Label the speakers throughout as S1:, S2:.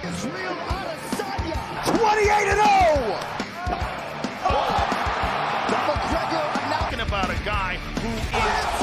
S1: 28-0!
S2: Talking about a guy who is...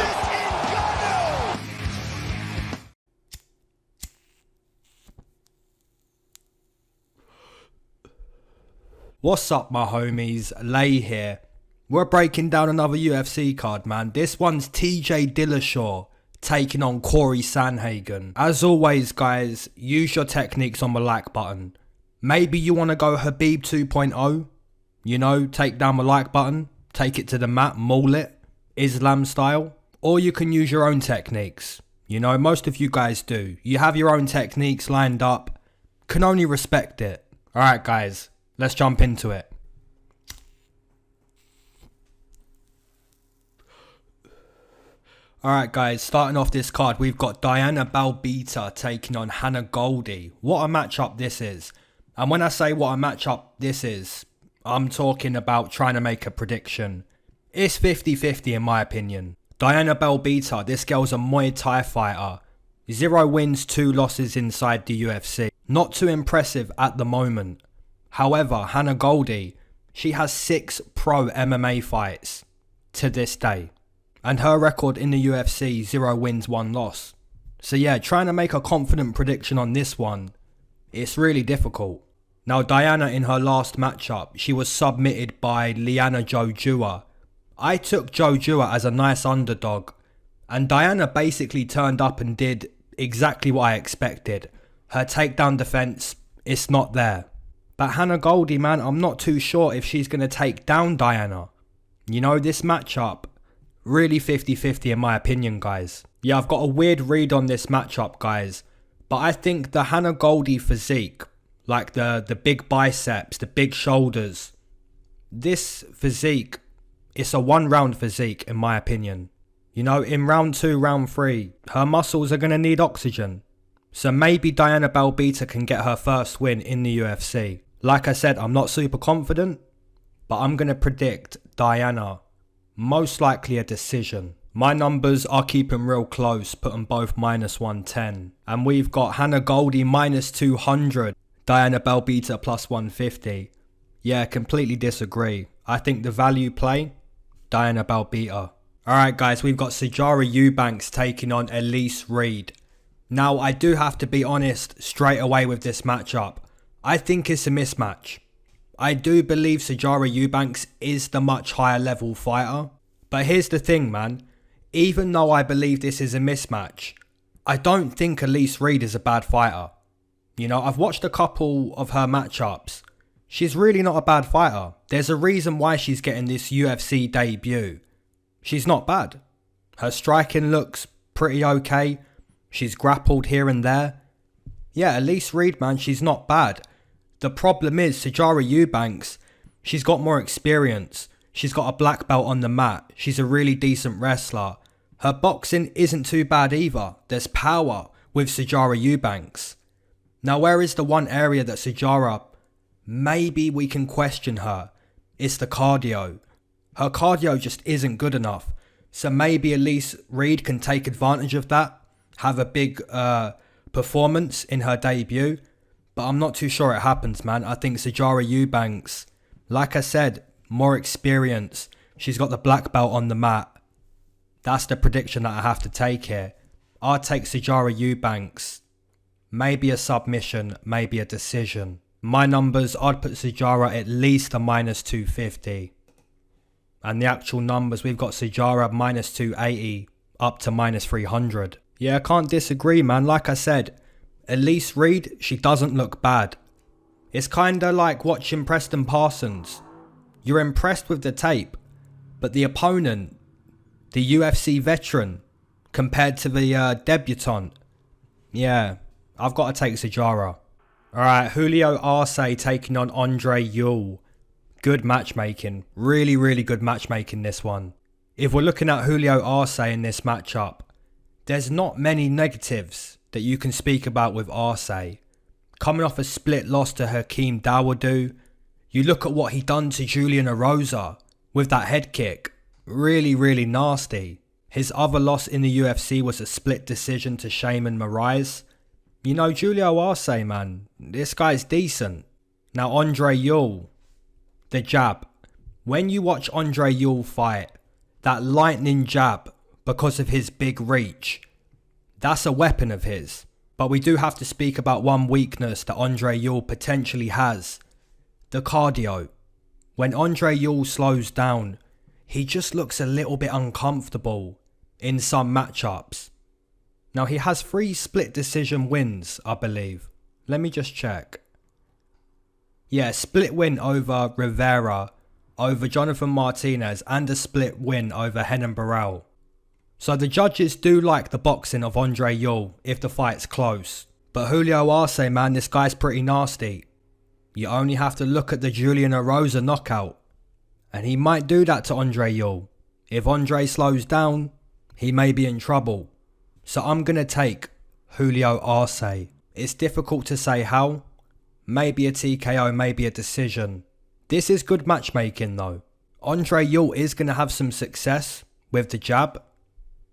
S3: What's up, my homies? Lay here. We're breaking down another UFC card, man. This one's TJ Dillashaw taking on Cory Sandhagen. As always, guys, use your techniques on the like button. Maybe you want to go Khabib 2.0. You know, take down the like button, take it to the mat, maul it, Islam style. Or you can use your own techniques. You know, most of you guys do. You have your own techniques lined up. Can only respect it. Alright, guys. Let's jump into it. Alright guys, starting off this card, we've got Belbita taking on Goldy. What a matchup this is. And when I say what a matchup this is, I'm talking about trying to make a prediction. It's 50-50 in my opinion. Belbita, this girl's a Muay Thai fighter. 0 wins, 2 losses inside the UFC. Not too impressive at the moment. However, Goldy, she has 6 pro MMA fights to this day. And her record in the UFC, 0 wins, 1 loss. So yeah, trying to make a confident prediction on this one, it's really difficult. Now Diana in her last matchup, she was submitted by Liana Jojua. I took Jojua as a nice underdog. And Diana basically turned up and did exactly what I expected. Her takedown defense, it's not there. But Goldy, man, I'm not too sure if she's going to take down Diana. You know, this matchup, really 50-50 in my opinion, guys. Yeah, I've got a weird read on this matchup, guys. But I think the Goldy physique, like the big biceps, the big shoulders, this physique, it's a 1-round physique in my opinion. You know, in round 2, round 3, her muscles are going to need oxygen. So maybe Belbita can get her first win in the UFC. Like I said, I'm not super confident, but I'm going to predict Diana, most likely a decision. My numbers are keeping real close, putting both -110. And we've got Goldy -200, Belbita +150. Yeah, completely disagree. I think the value play, Belbita. Alright guys, we've got Sijara Eubanks taking on Elise Reed. Now, I do have to be honest straight away with this matchup. I think it's a mismatch. I do believe Sijara Eubanks is the much higher level fighter. But here's the thing, man. Even though I believe this is a mismatch, I don't think Elise Reed is a bad fighter. You know, I've watched a couple of her matchups. She's really not a bad fighter. There's a reason why she's getting this UFC debut. She's not bad. Her striking looks pretty okay. She's grappled here and there. Yeah, Elise Reed, man, she's not bad. The problem is Sijara Eubanks, she's got more experience. She's got a black belt on the mat. She's a really decent wrestler. Her boxing isn't too bad either. There's power with Sijara Eubanks. Now, where is the one area that Sijara, maybe we can question her? It's the cardio. Her cardio just isn't good enough. So maybe Elise Reed can take advantage of that. Have a big performance in her debut. But I'm not too sure it happens, man. I think Sijara Eubanks, like I said, more experience. She's got the black belt on the mat. That's the prediction that I have to take here. I'll take Sijara Eubanks. Maybe a submission, maybe a decision. My numbers, I'd put Sijara at least a -250. And the actual numbers, we've got Sijara -280 up to -300. Yeah, I can't disagree, man. Like I said, Elise Reed, she doesn't look bad. It's kinda like watching Preston Parsons. You're impressed with the tape, but the opponent, the UFC veteran, compared to the debutant, yeah, I've got to take Sijara. Alright, Julio Arce taking on Andre Ewell. Good matchmaking. Really, really good matchmaking this one. If we're looking at Julio Arce in this matchup, there's not many negatives that you can speak about with Arce. Coming off a split loss to Hakeem Dawodu, you look at what he done to Julian Erosa with that head kick. Really, really nasty. His other loss in the UFC was a split decision to Shaman Moraes. You know, Julio Arce, man, this guy's decent. Now, Andre Ewell, the jab. When you watch Andre Ewell fight, that lightning jab, because of his big reach, that's a weapon of his. But we do have to speak about one weakness that Andre Ewell potentially has. The cardio. When Andre Ewell slows down, he just looks a little bit uncomfortable in some matchups. Now, he has 3 split decision wins, I believe. Let me just check. Yeah, split win over Rivera, over Jonathan Martinez, and a split win over Henan Barrel. So the judges do like the boxing of Andre Ewell if the fight's close. But Julio Arce, man, this guy's pretty nasty. You only have to look at the Julian Erosa knockout. And he might do that to Andre Ewell. If Andre slows down, he may be in trouble. So I'm going to take Julio Arce. It's difficult to say how. Maybe a TKO, maybe a decision. This is good matchmaking though. Andre Ewell is going to have some success with the jab,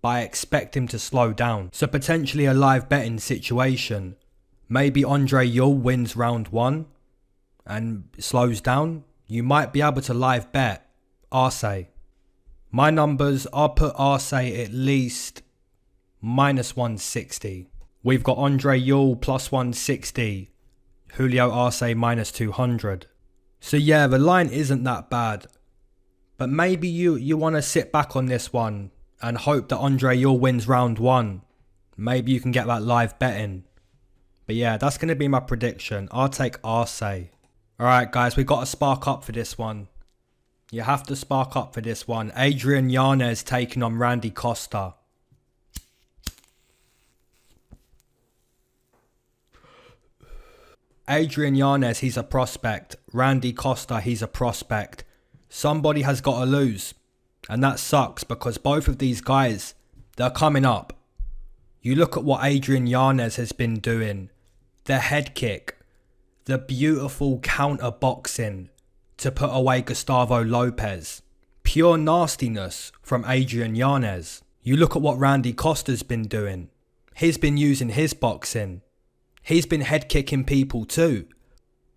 S3: but I expect him to slow down. So potentially a live betting situation. Maybe Andre Ewell wins round 1 and slows down. You might be able to live bet Arce. My numbers, I'll put Arce at least minus 160. We've got Andre Ewell plus 160. Julio Arce minus 200. So yeah, the line isn't that bad. But maybe you want to sit back on this one and hope that Andre Ewell wins round 1. Maybe you can get that live betting. But yeah, that's going to be my prediction. I'll take Arce. Alright guys, we got to spark up for this one. You have to spark up for this one. Adrian Yanez taking on Randy Costa. Adrian Yanez, he's a prospect. Randy Costa, he's a prospect. Somebody has got to lose. And that sucks because both of these guys, they're coming up. You look at what Adrian Yanez has been doing. The head kick. The beautiful counter boxing to put away Gustavo Lopez. Pure nastiness from Adrian Yanez. You look at what Randy Costa's been doing. He's been using his boxing. He's been head kicking people too.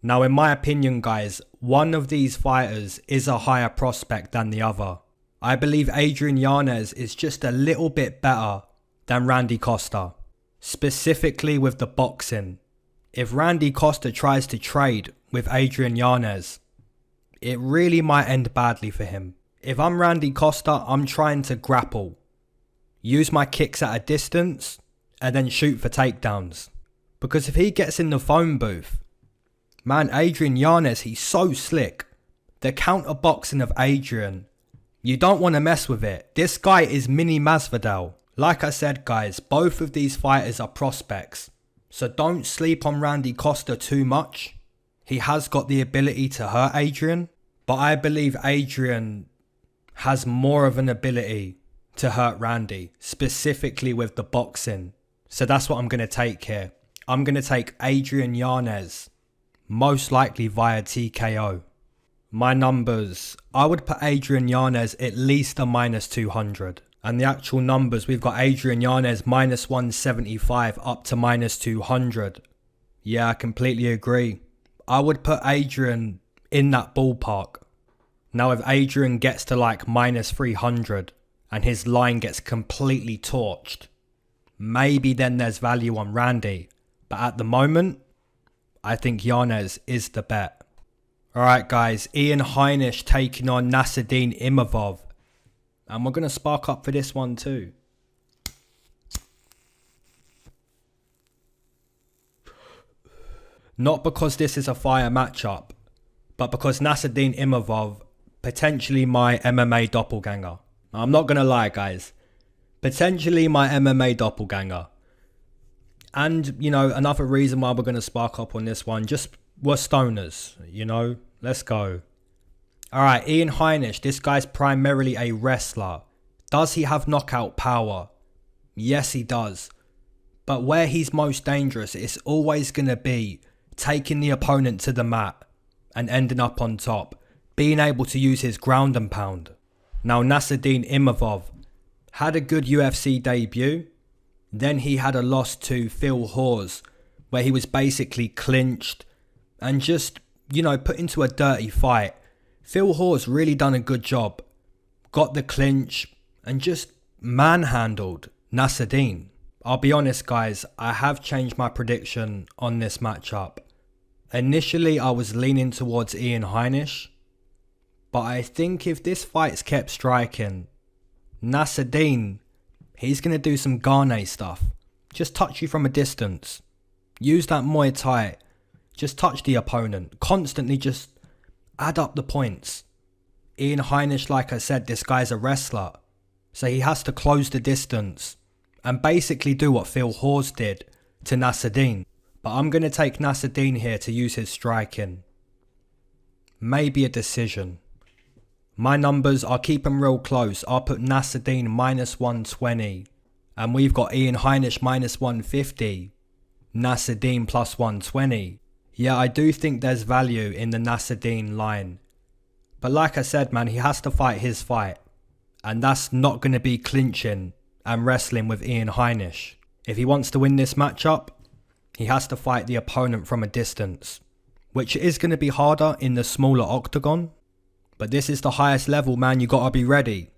S3: Now in my opinion guys, one of these fighters is a higher prospect than the other. I believe Adrian Yanez is just a little bit better than Randy Costa. Specifically with the boxing. If Randy Costa tries to trade with Adrian Yanez, it really might end badly for him. If I'm Randy Costa, I'm trying to grapple. Use my kicks at a distance and then shoot for takedowns. Because if he gets in the phone booth, man, Adrian Yanez, he's so slick. The counter boxing of Adrian, you don't want to mess with it. This guy is mini Masvidal. Like I said guys, both of these fighters are prospects. So don't sleep on Randy Costa too much. He has got the ability to hurt Adrian. But I believe Adrian has more of an ability to hurt Randy. Specifically with the boxing. So that's what I'm going to take here. I'm going to take Adrian Yanez. Most likely via TKO. My numbers. I would put Adrian Yanez at least a minus 200. And the actual numbers, we've got Adrian Yanez minus 175 up to minus 200. Yeah, I completely agree. I would put Adrian in that ballpark. Now if Adrian gets to like minus 300 and his line gets completely torched, maybe then there's value on Randy. But at the moment, I think Yanez is the bet. Alright guys, Ian Heinisch taking on Nassourdine Imavov. And we're going to spark up for this one too. Not because this is a fire matchup, but because Nassourdine Imavov, potentially my MMA doppelganger. I'm not going to lie guys. Potentially my MMA doppelganger. And, you know, another reason why we're going to spark up on this one, just we're stoners, you know, let's go. Alright, Ian Heinisch, this guy's primarily a wrestler. Does he have knockout power? Yes, he does. But where he's most dangerous, it's always going to be taking the opponent to the mat and ending up on top. Being able to use his ground and pound. Now, Nassourdine Imavov had a good UFC debut. Then he had a loss to Phil Hawes where he was basically clinched and just, you know, put into a dirty fight. Phil Hawes really done a good job. Got the clinch and just manhandled Nassourdine. I'll be honest guys, I have changed my prediction on this matchup. Initially I was leaning towards Heinisch, but I think if this fight's kept striking, Nassourdine, he's going to do some Ghane stuff. Just touch you from a distance. Use that Muay Thai. Just touch the opponent. Constantly just add up the points. Heinisch, like I said, this guy's a wrestler. So he has to close the distance and basically do what Phil Hawes did to Nassourdine. But I'm going to take Nassourdine here to use his striking. Maybe a decision. My numbers, I'll keep them real close. I'll put Nassourdine -120. And we've got Heinisch -150. Nassourdine +120. Yeah, I do think there's value in the Nassourdine line. But like I said, man, he has to fight his fight. And that's not going to be clinching and wrestling with Heinisch. If he wants to win this matchup, he has to fight the opponent from a distance. Which is going to be harder in the smaller octagon. But this is the highest level, man. You got to be ready.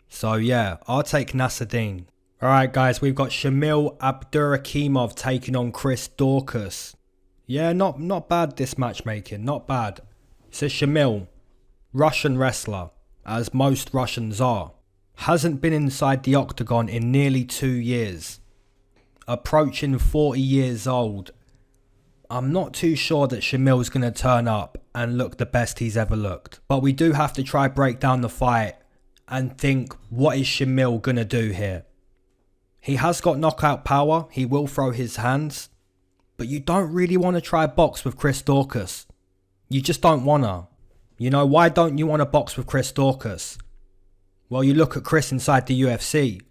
S3: So yeah, I'll take Nassourdine. Alright guys, we've got Shamil Abdurakhimov taking on Chris Daukaus. Yeah, not bad this matchmaking, not bad. So Shamil, Russian wrestler, as most Russians are, hasn't been inside the octagon in nearly 2 years. Approaching 40 years old. I'm not too sure that Shamil's going to turn up and look the best he's ever looked. But we do have to try break down the fight and think, what is Shamil going to do here? He has got knockout power, he will throw his hands, but you don't really want to try box with Chris Daukaus. You just don't want to. You know, why don't you want to box with Chris Daukaus? Well, you look at Chris inside the UFC.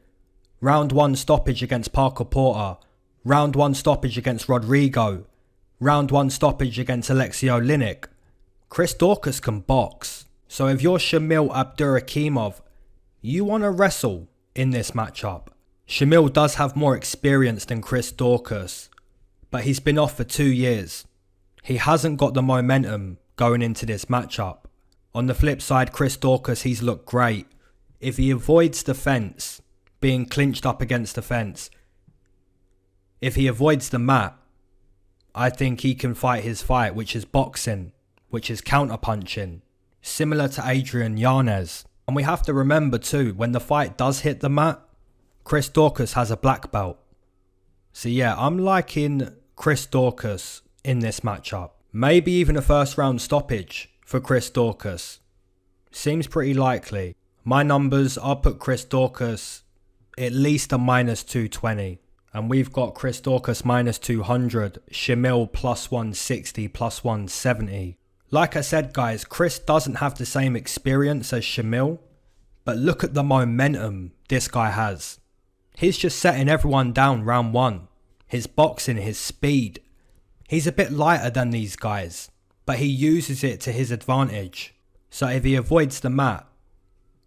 S3: Round 1 stoppage against Parker Porter. Round 1 stoppage against Rodrigo. Round 1 stoppage against Alexei Oleinik. Chris Daukaus can box. So if you're Shamil Abdurakhimov, you want to wrestle in this matchup. Shamil does have more experience than Chris Daukaus, but he's been off for 2 years. He hasn't got the momentum going into this matchup. On the flip side, Chris Daukaus, he's looked great. If he avoids the fence, being clinched up against the fence, if he avoids the mat, I think he can fight his fight, which is boxing, which is counter-punching, similar to Adrian Yanez. And we have to remember too, when the fight does hit the mat, Chris Daukaus has a black belt. So yeah, I'm liking Chris Daukaus in this matchup. Maybe even a first round stoppage for Chris Daukaus. Seems pretty likely. My numbers, I'll put Chris Daukaus at least a -220. And we've got Chris Daukaus -200, Shamil +160, +170. Like I said guys, Chris doesn't have the same experience as Shamil, but look at the momentum this guy has. He's just setting everyone down round 1. His boxing, his speed. He's a bit lighter than these guys, but he uses it to his advantage. So if he avoids the mat,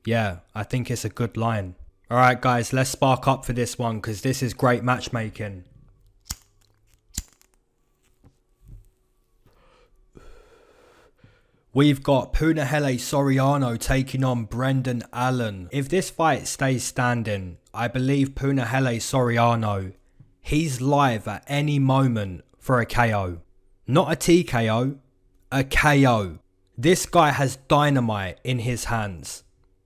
S3: yeah, I think it's a good line. Alright guys, let's spark up for this one because this is great matchmaking. We've got Punahele Soriano taking on Brendan Allen. If this fight stays standing, I believe Punahele Soriano, he's live at any moment for a KO. Not a TKO, a KO. This guy has dynamite in his hands.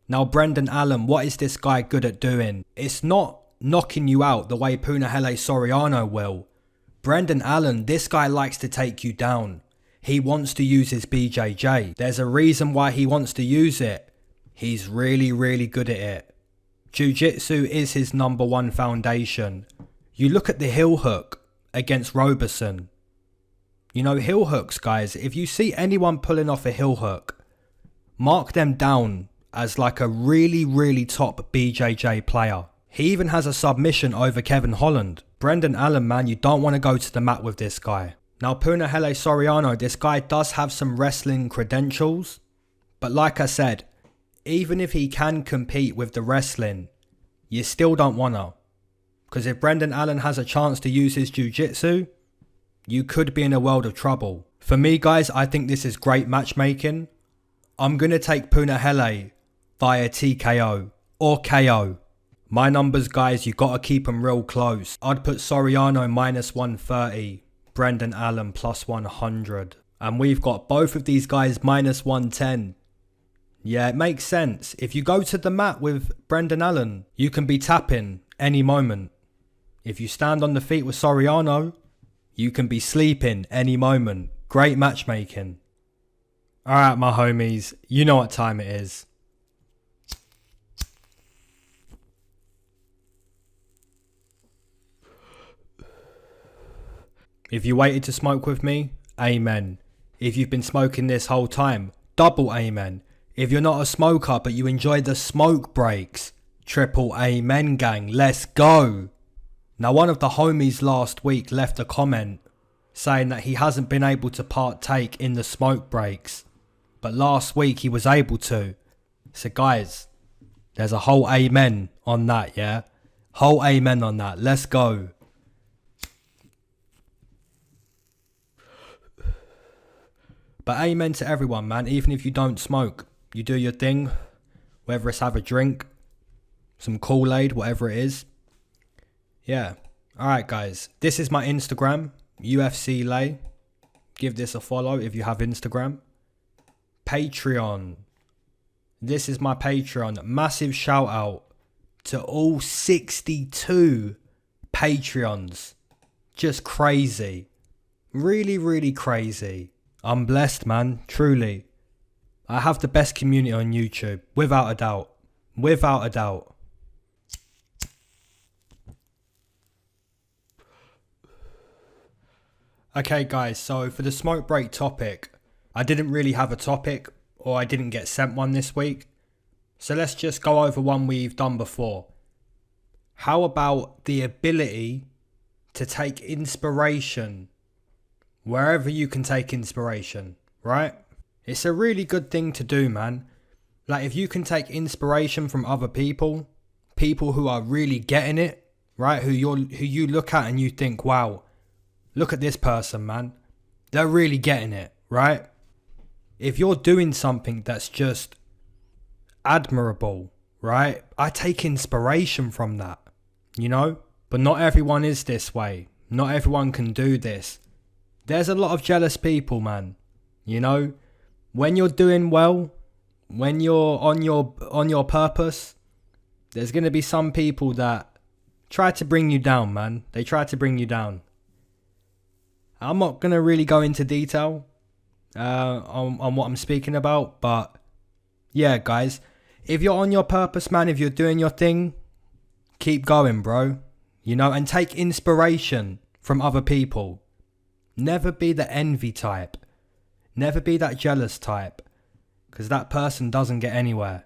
S3: Now Brendan Allen, what is this guy good at doing? It's not knocking you out the way Punahele Soriano will. Brendan Allen, this guy likes to take you down. He wants to use his BJJ. There's a reason why he wants to use it. He's really, really good at it. Jiu-Jitsu is his #1 foundation. You look at the heel hook against Roberson. You know, heel hooks, guys, if you see anyone pulling off a heel hook, mark them down as like a really, really top BJJ player. He even has a submission over Kevin Holland. Brendan Allen, man, you don't want to go to the mat with this guy. Now, Punahele Soriano, this guy does have some wrestling credentials. But like I said, even if he can compete with the wrestling, you still don't want to. Because if Brendan Allen has a chance to use his jiu-jitsu, you could be in a world of trouble. For me, guys, I think this is great matchmaking. I'm going to take Punahele via TKO or KO. My numbers, guys, you got to keep them real close. I'd put Soriano minus 130, Brendan Allen plus 100. And we've got both of these guys minus 110. Yeah, it makes sense. If you go to the mat with Brendan Allen, you can be tapping any moment. If you stand on the feet with Soriano, you can be sleeping any moment. Great matchmaking. Alright, my homies, you know what time it is. If you waited to smoke with me, amen. If you've been smoking this whole time, double amen. If you're not a smoker but you enjoy the smoke breaks, triple amen, gang. Let's go. Now, one of the homies last week left a comment saying that he hasn't been able to partake in the smoke breaks, but last week he was able to. So guys, there's a whole amen on that, yeah? Whole amen on that. Let's go. But amen to everyone, man. Even if you don't smoke, you do your thing. Whether it's have a drink, some Kool-Aid, whatever it is. Yeah. Alright, guys. This is my Instagram. UFC Lay. Give this a follow if you have Instagram. Patreon. This is my Patreon. Massive shout out to all 62 Patreons. Just crazy. Really, really crazy. I'm blessed, man. Truly. I have the best community on YouTube. Without a doubt. Without a doubt. Okay, guys. So for the smoke break topic, I didn't really have a topic, or I didn't get sent one this week. So let's just go over one we've done before. How about the ability to take inspiration wherever you can take inspiration, right? It's a really good thing to do, man. Like, if you can take inspiration from other people who are really getting it, right? Who you look at and you think, wow, look at this person, man. They're really getting it, right? If you're doing something that's just admirable, right? I take inspiration from that, you know? But not everyone is this way. Not everyone can do this. There's a lot of jealous people, man. You know? When you're doing well, when you're on your purpose, there's going to be some people that try to bring you down, man. They try to bring you down. I'm not going to really go into detail on what I'm speaking about, but yeah, guys, if you're on your purpose, man, if you're doing your thing, keep going, bro. You know, and take inspiration from other people. Never be the envy type. Never be that jealous type. Because that person doesn't get anywhere.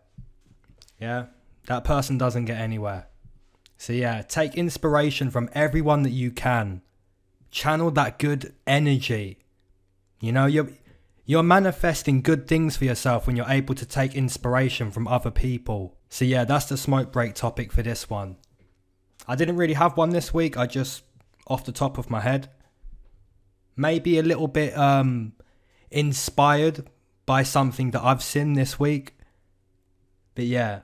S3: Yeah? That person doesn't get anywhere. So yeah, take inspiration from everyone that you can. Channel that good energy. You know, you're manifesting good things for yourself when you're able to take inspiration from other people. So yeah, that's the smoke break topic for this one. I didn't really have one this week. I just, off the top of my head, maybe a little bit inspired by something that I've seen this week. But yeah,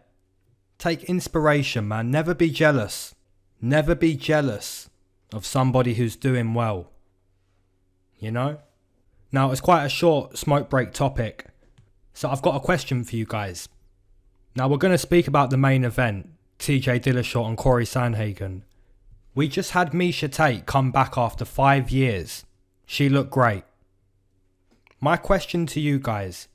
S3: take inspiration, man. Never be jealous. Never be jealous of somebody who's doing well. You know? Now, it's quite a short smoke break topic, so I've got a question for you guys. Now, we're going to speak about the main event, TJ Dillashaw and Corey Sandhagen. We just had Miesha Tate come back after 5 years. She looked great. My question to you guys,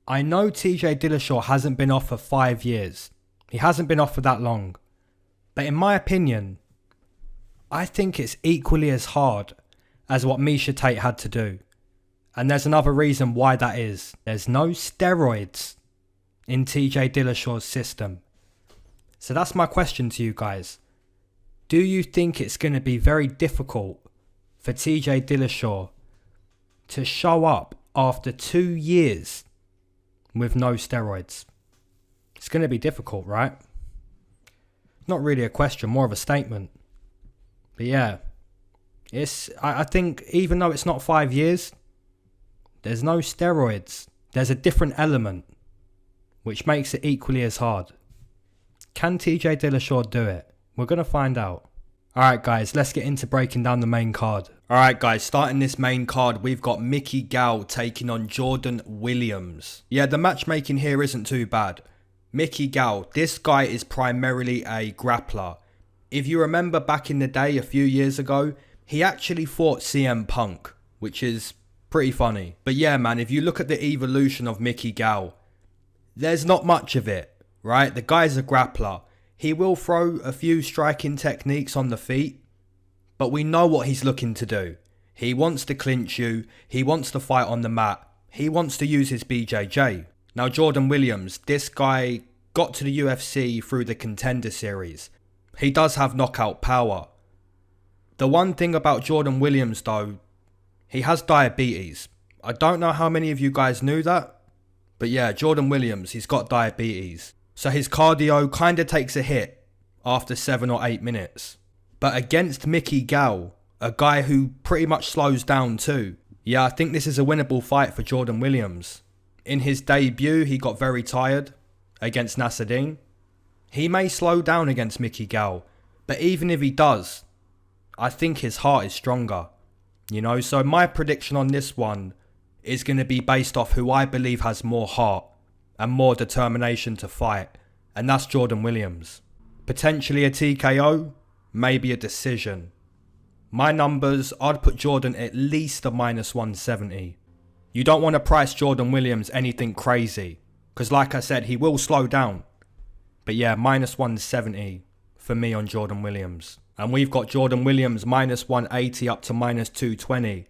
S3: I know TJ Dillashaw hasn't been off for 5 years. He hasn't been off for that long. But in my opinion, I think it's equally as hard as what Miesha Tate had to do. And there's another reason why that is. There's no steroids in TJ Dillashaw's system. So that's my question to you guys. Do you think it's going to be very difficult for TJ Dillashaw to show up after 2 years with no steroids? It's going to be difficult, right? Not really a question, more of a statement. But yeah, I think even though it's not 5 years, there's no steroids. There's a different element, which makes it equally as hard. Can TJ Dillashaw do it? We're going to find out. Alright guys, let's get into breaking down the main card. Alright guys, starting this main card, we've got Gall taking on Jordan Williams. Yeah, the matchmaking here isn't too bad. Gall, this guy is primarily a grappler. If you remember back in the day, a few years ago, he actually fought CM Punk, which is pretty funny. But yeah man, if you look at the evolution of Gall, there's not much of it, right? The guy's a grappler. He will throw a few striking techniques on the feet, but we know what he's looking to do. He wants to clinch you, he wants to fight on the mat, he wants to use his BJJ. Now Jordan Williams, this guy got to the UFC through the Contender Series. He does have knockout power. The one thing about Jordan Williams though, he has diabetes. I don't know how many of you guys knew that, but yeah, Jordan Williams, he's got diabetes. So his cardio kind of takes a hit after 7 or 8 minutes. But against Gall, a guy who pretty much slows down too, yeah, I think this is a winnable fight for Jordan Williams. In his debut, he got very tired against Nassourdine. He may slow down against Gall, but even if he does, I think his heart is stronger. You know, so my prediction on this one is going to be based off who I believe has more heart and more determination to fight, and that's Jordan Williams. Potentially a TKO, maybe a decision. My numbers, I'd put Jordan at least a -170. You don't want to price Jordan Williams anything crazy, because like I said, he will slow down. But yeah, -170 for me on Jordan Williams. And we've got Jordan Williams -180 up to -220.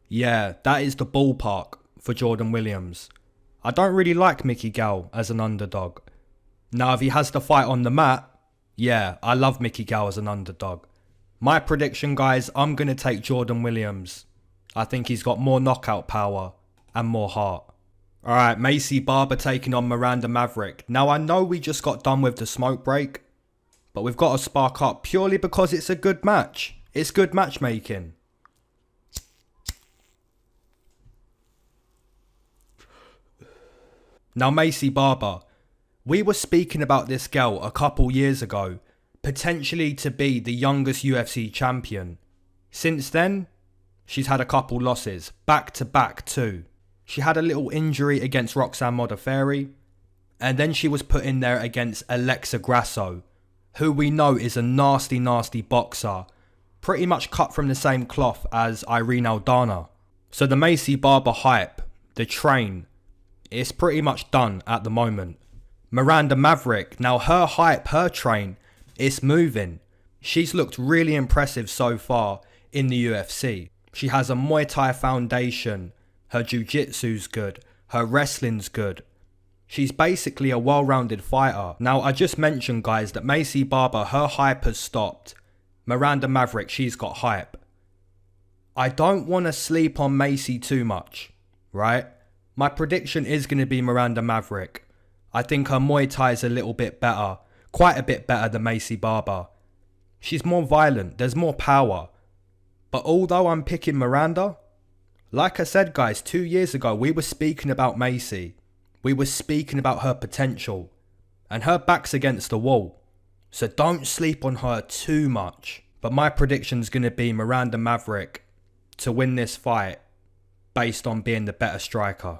S3: Yeah, that is the ballpark for Jordan Williams. I don't really like Gall as an underdog. Now, if he has to fight on the mat, yeah, I love Gall as an underdog. My prediction, guys, I'm going to take Jordan Williams. I think he's got more knockout power and more heart. Alright, Maycee Barber taking on Miranda Maverick. Now, I know we just got done with the smoke break, but we've got to spark up purely because it's a good match. It's good matchmaking. Now Maycee Barber, we were speaking about this girl a couple years ago, potentially to be the youngest UFC champion. Since then, she's had a couple losses, back to back too. She had a little injury against Roxanne Modafferi, and then she was put in there against Alexa Grasso, who we know is a nasty, nasty boxer, pretty much cut from the same cloth as Irene Aldana. So the Maycee Barber hype, the train, it's pretty much done at the moment. Miranda Maverick, now her hype, her train, it's moving. She's looked really impressive so far in the UFC. She has a Muay Thai foundation, her jiu-jitsu's good, her wrestling's good. She's basically a well-rounded fighter. Now I just mentioned guys that Maycee Barber, her hype has stopped. Miranda Maverick, she's got hype. I don't want to sleep on Maycee too much, right? My prediction is going to be Miranda Maverick. I think her Muay Thai is a little bit better. Quite a bit better than Maycee Barber. She's more violent. There's more power. But although I'm picking Miranda, like I said guys, 2 years ago we were speaking about Maycee. We were speaking about her potential. And her back's against the wall. So don't sleep on her too much. But my prediction's going to be Miranda Maverick to win this fight based on being the better striker.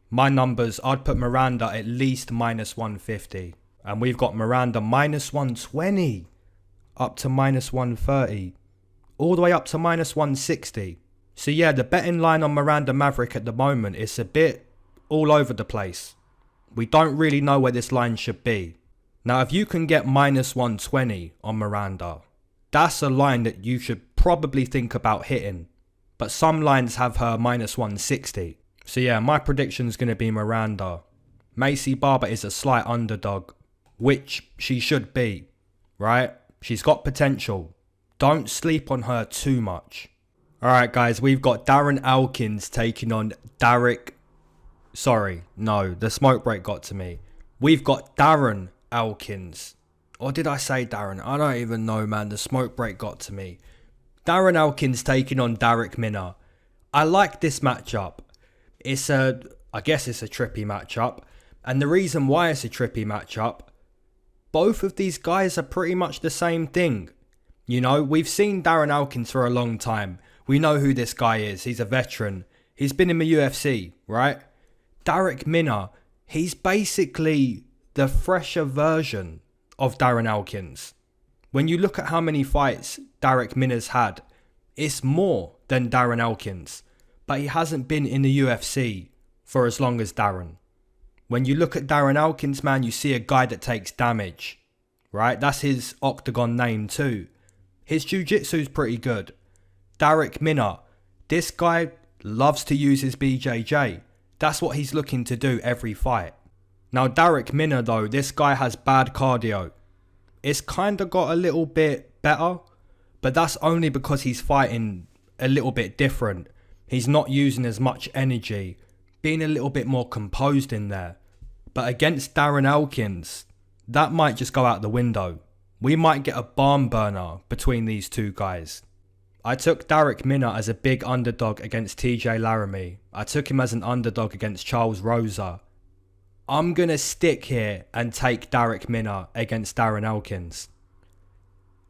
S3: My numbers, I'd put Miranda at least -150. And we've got Miranda -120. Up to -130. All the way up to -160. So yeah, the betting line on Miranda Maverick at the moment is a bit all over the place. We don't really know where this line should be. Now if you can get -120 on Miranda, that's a line that you should probably think about hitting. But some lines have her -160. So yeah, my prediction is going to be Miranda. Maycee Barber is a slight underdog, which she should be, right? She's got potential. Don't sleep on her too much. Alright guys, we've got Darren Elkins taking on the smoke break got to me. We've got Darren Elkins. Or did I say Darren? I don't even know man, the smoke break got to me. Darren Elkins taking on Darrick Minner. I like this matchup. I guess it's a trippy matchup. And the reason why it's a trippy matchup, both of these guys are pretty much the same thing. You know, we've seen Darren Elkins for a long time. We know who this guy is. He's a veteran. He's been in the UFC, right? Darrick Minner, he's basically the fresher version of Darren Elkins. When you look at how many fights Darrick Minner's had, it's more than Darren Elkins. But he hasn't been in the UFC for as long as Darren. When you look at Darren Elkins, man, you see a guy that takes damage, right? That's his octagon name too. His jiu-jitsu's pretty good. Darrick Minner, this guy loves to use his BJJ. That's what he's looking to do every fight. Now, Darrick Minner, though, this guy has bad cardio. It's kind of got a little bit better, but that's only because he's fighting a little bit different. He's not using as much energy, being a little bit more composed in there. But against Darren Elkins, that might just go out the window. We might get a barn burner between these two guys. I took Darrick Minner as a big underdog against TJ Laramie. I took him as an underdog against Charles Rosa. I'm going to stick here and take Darrick Minner against Darren Elkins.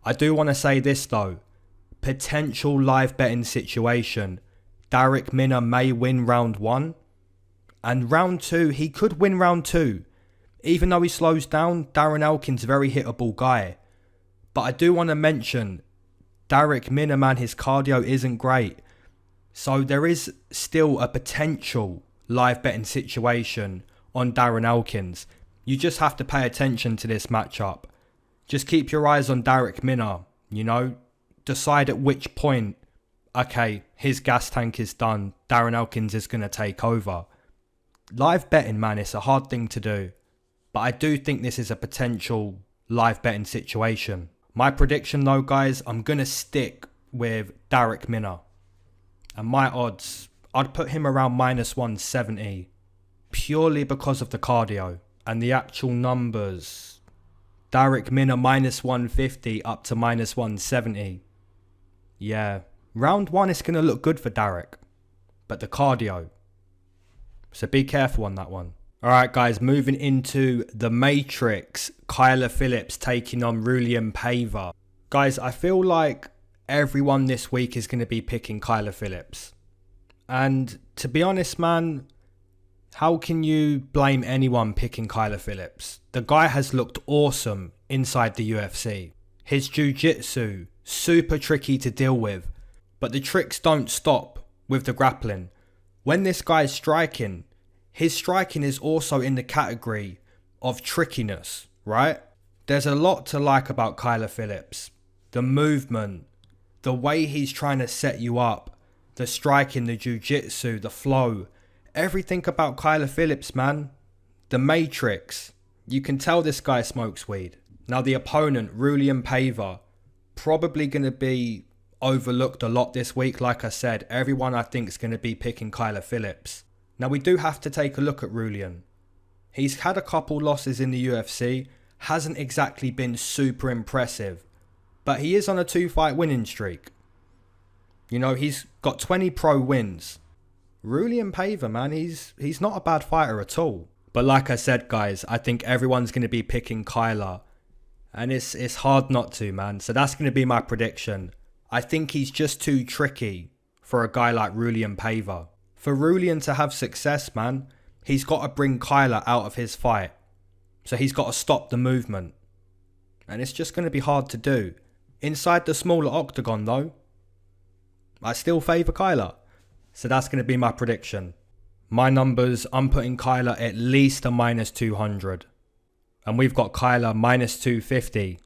S3: I do want to say this though. Potential live betting situation. Darrick Minner may win round 1. And round 2, he could win round 2. Even though he slows down, Darren Elkins a very hittable guy. But I do want to mention, Darrick Minner, man, his cardio isn't great. So there is still a potential live betting situation on Darren Elkins. You just have to pay attention to this matchup. Just keep your eyes on Darrick Minner, you know. Decide at which point, okay, his gas tank is done, Darren Elkins is going to take over. Live betting, man, it's a hard thing to do. But I do think this is a potential live betting situation. My prediction though, guys, I'm going to stick with Darrick Minner. And my odds, I'd put him around -170. Purely because of the cardio. And the actual numbers. Darrick Minner -150 up to -170. Yeah. Round 1 is going to look good for Darrick. But the cardio. So be careful on that one. Alright guys, moving into the Matrix. Kyler Phillips taking on Raulian Paiva. Guys, I feel like everyone this week is going to be picking Kyler Phillips. And to be honest, man, how can you blame anyone picking Kyler Phillips? The guy has looked awesome inside the UFC. His jiu-jitsu, super tricky to deal with. But the tricks don't stop with the grappling. When this guy's striking, his striking is also in the category of trickiness, right? There's a lot to like about Kyler Phillips. The movement, the way he's trying to set you up, the striking, the jiu-jitsu, the flow. Everything about Kyler Phillips, man. The Matrix. You can tell this guy smokes weed. Now the opponent, Raulian Paiva, probably going to be overlooked a lot this week. Like I said, everyone I think is going to be picking Kyler Phillips. Now we do have to take a look at Raulian. He's had a couple losses in the UFC. Hasn't exactly been super impressive. But he is on a 2-fight winning streak. You know, he's got 20 pro wins. Raulian Paiva, man, he's not a bad fighter at all. But like I said, guys, I think everyone's going to be picking Kyler. And it's hard not to, man. So that's going to be my prediction. I think he's just too tricky for a guy like Raulian Paiva. For Raulian to have success, man, he's got to bring Kyler out of his fight. So he's got to stop the movement. And it's just going to be hard to do. Inside the smaller octagon, though, I still favour Kyler. So that's going to be my prediction. My numbers, I'm putting Kyler at least a -200. And we've got Kyler -250.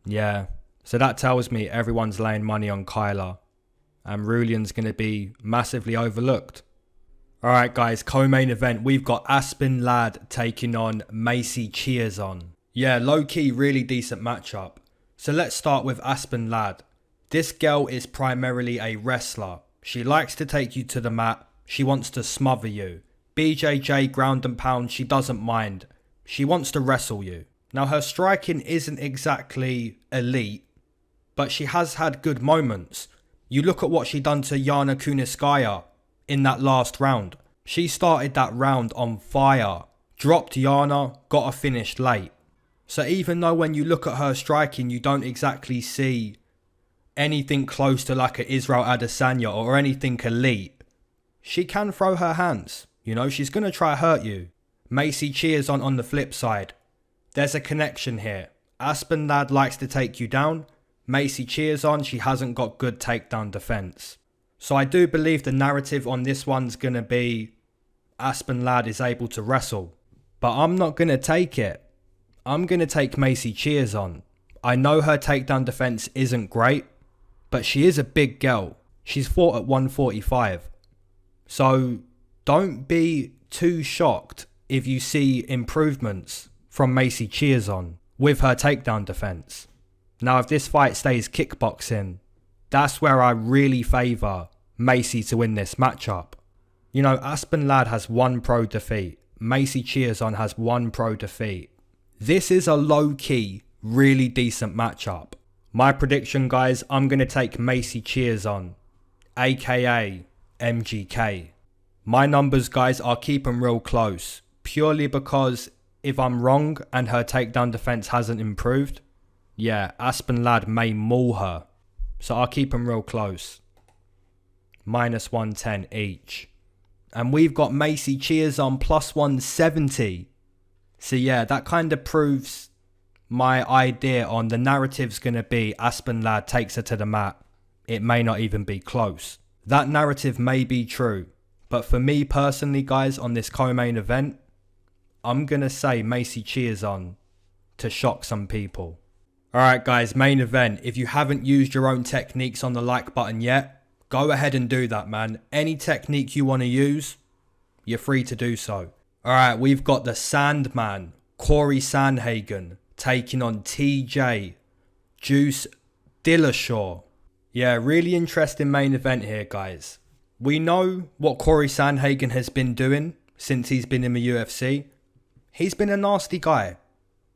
S3: Yeah. So that tells me everyone's laying money on Kyler. And Raulian's going to be massively overlooked. Alright guys, co-main event. We've got Aspen Ladd taking on Macy Chiasson. Yeah, low-key, really decent matchup. So let's start with Aspen Ladd. This girl is primarily a wrestler. She likes to take you to the mat. She wants to smother you. BJJ, ground and pound, she doesn't mind. She wants to wrestle you. Now her striking isn't exactly elite, but she has had good moments. You look at what she done to Yana Kunitskaya in that last round. She started that round on fire, dropped Yana, got her finished late. So even though when you look at her striking, you don't exactly see anything close to like a Israel Adesanya or anything elite, she can throw her hands. You know, she's going to try hurt you. Macy Chiasson on the flip side. There's a connection here. Aspen Ladd likes to take you down. Macy Chiasson, she hasn't got good takedown defense. So I do believe the narrative on this one's going to be Aspen Ladd is able to wrestle. But I'm not going to take it. I'm going to take Macy Chiasson. I know her takedown defense isn't great, but she is a big girl. She's fought at 145. So don't be too shocked if you see improvements from Macy Chiasson with her takedown defense. Now, if this fight stays kickboxing, that's where I really favour Macy to win this matchup. You know, Aspen Ladd has one pro defeat. Macy Chiasson has one pro defeat. This is a low-key, really decent matchup. My prediction, guys, I'm going to take Macy Chiasson, aka MGK. My numbers, guys, I'll keep them real close, purely because if I'm wrong and her takedown defense hasn't improved, yeah, Aspen Ladd may maul her. So I'll keep them real close. Minus 110 each. And we've got Macy Chiasson plus 170. So yeah, that kind of proves my idea on the narrative's going to be Aspen Ladd takes her to the mat. It may not even be close. That narrative may be true. But for me personally, guys, on this co-main event, I'm going to say Macy Chiasson to shock some people. Alright guys, main event. If you haven't used your own techniques on the like button yet, go ahead and do that, man. Any technique you want to use, you're free to do so. Alright, we've got the Sandman, Corey Sandhagen, taking on TJ Dillashaw. Yeah, really interesting main event here, guys. We know what Corey Sandhagen has been doing since he's been in the UFC. He's been a nasty guy.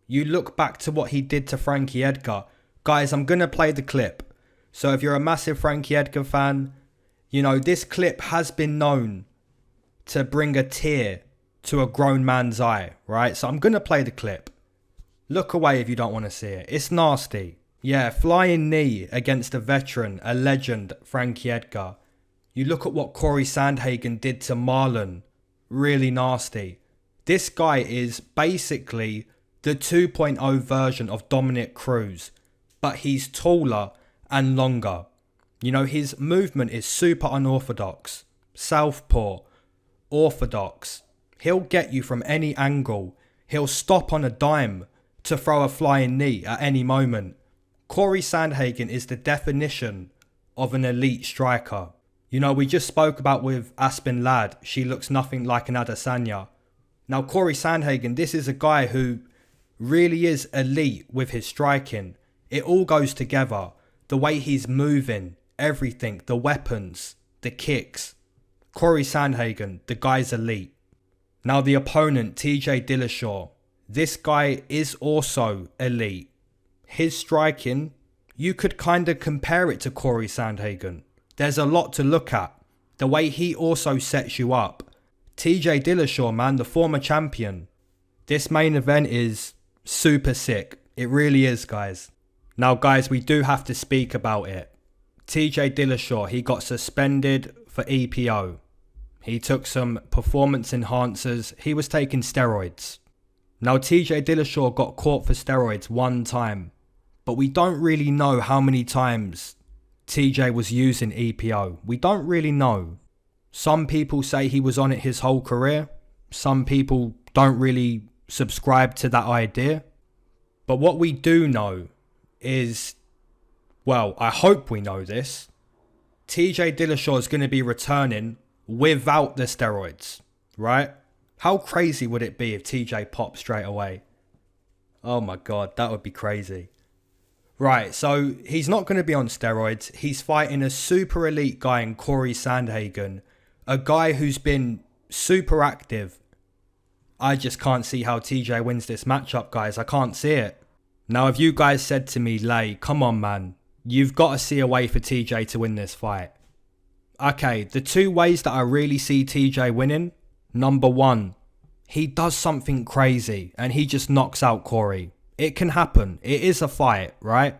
S3: You look back to what he did to Frankie Edgar. Guys, I'm going to play the clip. So if you're a massive Frankie Edgar fan, you know, this clip has been known to bring a tear to a grown man's eye, right? So I'm going to play the clip. Look away if you don't want to see it. It's nasty. Yeah, flying knee against a veteran, a legend, Frankie Edgar. You look at what Corey Sandhagen did to Marlon. Really nasty. This guy is basically the 2.0 version of Dominic Cruz, but he's taller and longer. You know, his movement is super unorthodox. Southpaw, orthodox. He'll get you from any angle. He'll stop on a dime to throw a flying knee at any moment. Corey Sandhagen is the definition of an elite striker. You know, we just spoke about with Aspen Ladd. She looks nothing like an Adesanya. Now, Corey Sandhagen, this is a guy who really is elite with his striking. It all goes together. The way he's moving, everything, the weapons, the kicks. Corey Sandhagen, the guy's elite. Now the opponent, TJ Dillashaw. This guy is also elite. His striking, you could kind of compare it to Corey Sandhagen. There's a lot to look at. The way he also sets you up. TJ Dillashaw, man, the former champion. This main event is super sick. It really is, guys. Now, guys, we do have to speak about it. TJ Dillashaw, he got suspended for EPO. He took some performance enhancers. He was taking steroids. Now, TJ Dillashaw got caught for steroids one time. But we don't really know how many times TJ was using EPO. We don't really know. Some people say he was on it his whole career. Some people don't really subscribe to that idea. But what we do know is, well, I hope we know this. TJ Dillashaw is going to be returning without the steroids, right? How crazy would it be if TJ popped straight away? Oh my God, that would be crazy. Right, so he's not going to be on steroids. He's fighting a super elite guy in Corey Sandhagen. A guy who's been super active. I just can't see how TJ wins this matchup, guys. I can't see it. Now, if you guys said to me, Lay, come on, man. you've got to see a way for TJ to win this fight. Okay, the 2 ways that I really see TJ winning. Number 1, he does something crazy and he just knocks out Corey. It can happen. It is a fight, right?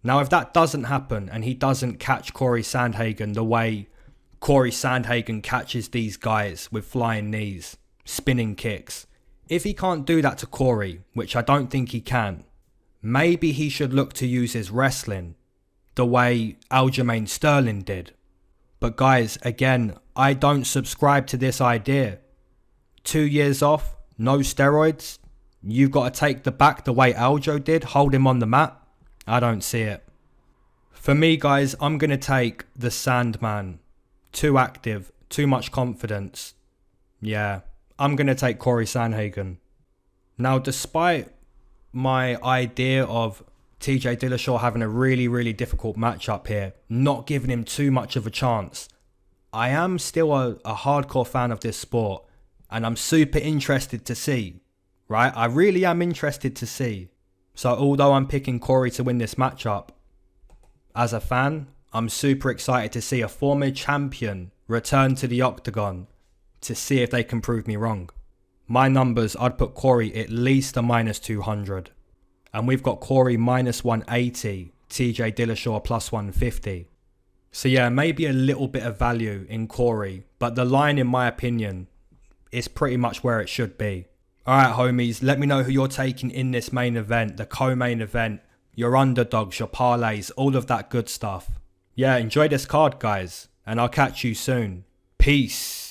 S3: Now, if that doesn't happen and he doesn't catch Corey Sandhagen the way Corey Sandhagen catches these guys with flying knees, spinning kicks. If he can't do that to Corey, which I don't think he can, maybe he should look to use his wrestling the way Aljamain Sterling did. But guys, again, I don't subscribe to this idea. 2 years off, no steroids. You've got to take the back the way Aljo did, hold him on the mat. I don't see it. For me, guys, I'm going to take the Sandman. Too active, too much confidence. Yeah, I'm going to take Corey Sandhagen. Now, despite my idea of TJ Dillashaw having a really, really difficult matchup here, not giving him too much of a chance, I am still a hardcore fan of this sport, and I'm super interested to see, right? I really am interested to see. So although I'm picking Corey to win this matchup, as a fan, I'm super excited to see a former champion return to the octagon to see if they can prove me wrong. My numbers, I'd put Corey at least a -200. And we've got Corey -180, TJ Dillashaw +150. So yeah, maybe a little bit of value in Corey, but the line, in my opinion, is pretty much where it should be. Alright homies, let me know who you're taking in this main event, the co-main event, your underdogs, your parlays, all of that good stuff. Yeah, enjoy this card guys, and I'll catch you soon. Peace.